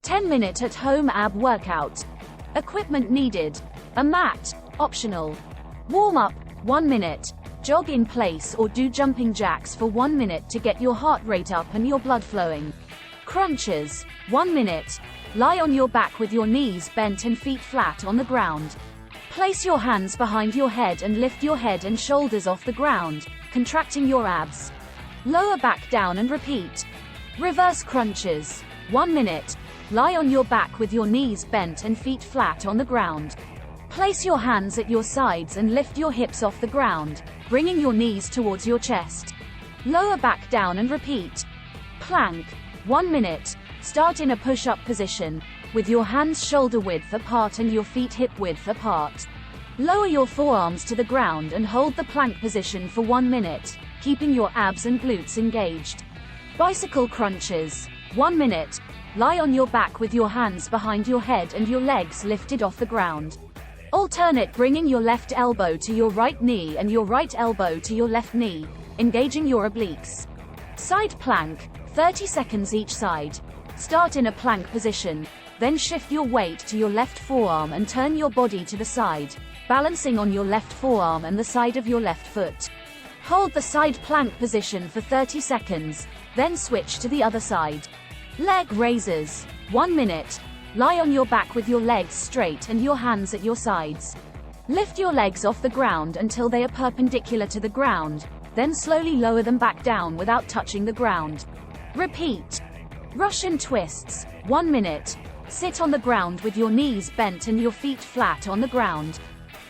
10-minute at-home ab workout. Equipment needed: a mat, optional. Warm-up, 1 minute. Jog in place or do jumping jacks for 1 minute to get your heart rate up and your blood flowing. Crunches, 1 minute. Lie on your back with your knees bent and feet flat on the ground. Place your hands behind your head and lift your head and shoulders off the ground, contracting your abs. Lower back down and repeat. Reverse crunches, 1 minute. Lie on your back with your knees bent and feet flat on the ground. Place your hands at your sides and lift your hips off the ground, bringing your knees towards your chest. Lower back down and repeat. Plank, 1 minute. Start in a push-up position, with your hands shoulder width apart and your feet hip width apart. Lower your forearms to the ground and hold the plank position for 1 minute, keeping your abs and glutes engaged. Bicycle crunches, 1 minute. Lie on your back with your hands behind your head and your legs lifted off the ground. Alternate, bringing your left elbow to your right knee and your right elbow to your left knee, engaging your obliques. Side plank, 30 seconds each side. Start in a plank position, then shift your weight to your left forearm and turn your body to the side, balancing on your left forearm and the side of your left foot. Hold the side plank position for 30 seconds, then switch to the other side. Leg raises, 1 minute. Lie on your back with your legs straight and your hands at your sides. Lift your legs off the ground until they are perpendicular to the ground, then slowly lower them back down without touching the ground. Repeat. Russian twists, 1 minute. Sit on the ground with your knees bent and your feet flat on the ground.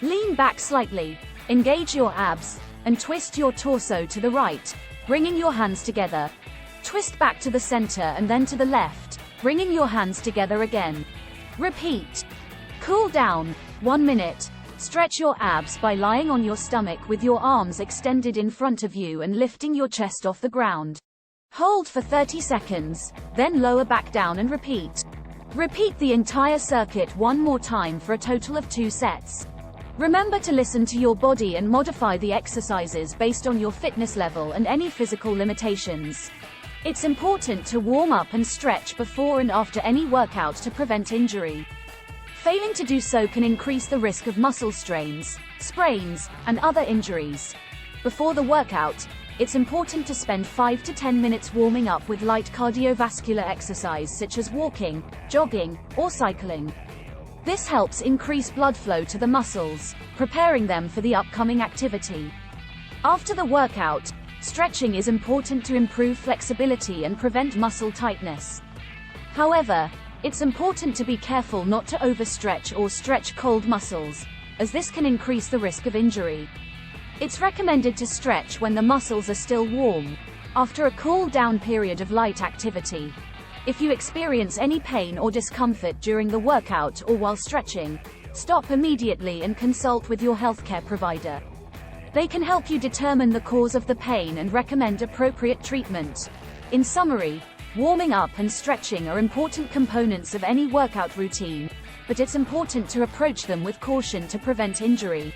Lean back slightly, engage your abs, and twist your torso to the right, bringing your hands together. Twist back to the center and then to the left, bringing your hands together again. Repeat. Cool down, 1 minute. Stretch your abs by lying on your stomach with your arms extended in front of you and lifting your chest off the ground. Hold for 30 seconds, then lower back down and repeat. Repeat the entire circuit one more time for a total of 2 sets. Remember to listen to your body and modify the exercises based on your fitness level and any physical limitations. It's important to warm up and stretch before and after any workout to prevent injury. Failing to do so can increase the risk of muscle strains, sprains, and other injuries. Before the workout, it's important to spend 5 to 10 minutes warming up with light cardiovascular exercise such as walking, jogging, or cycling. This helps increase blood flow to the muscles, preparing them for the upcoming activity. After the workout, stretching is important to improve flexibility and prevent muscle tightness. However, it's important to be careful not to overstretch or stretch cold muscles, as this can increase the risk of injury. It's recommended to stretch when the muscles are still warm, after a cool-down period of light activity. If you experience any pain or discomfort during the workout or while stretching, stop immediately and consult with your healthcare provider. They can help you determine the cause of the pain and recommend appropriate treatment. In summary, warming up and stretching are important components of any workout routine, but it's important to approach them with caution to prevent injury.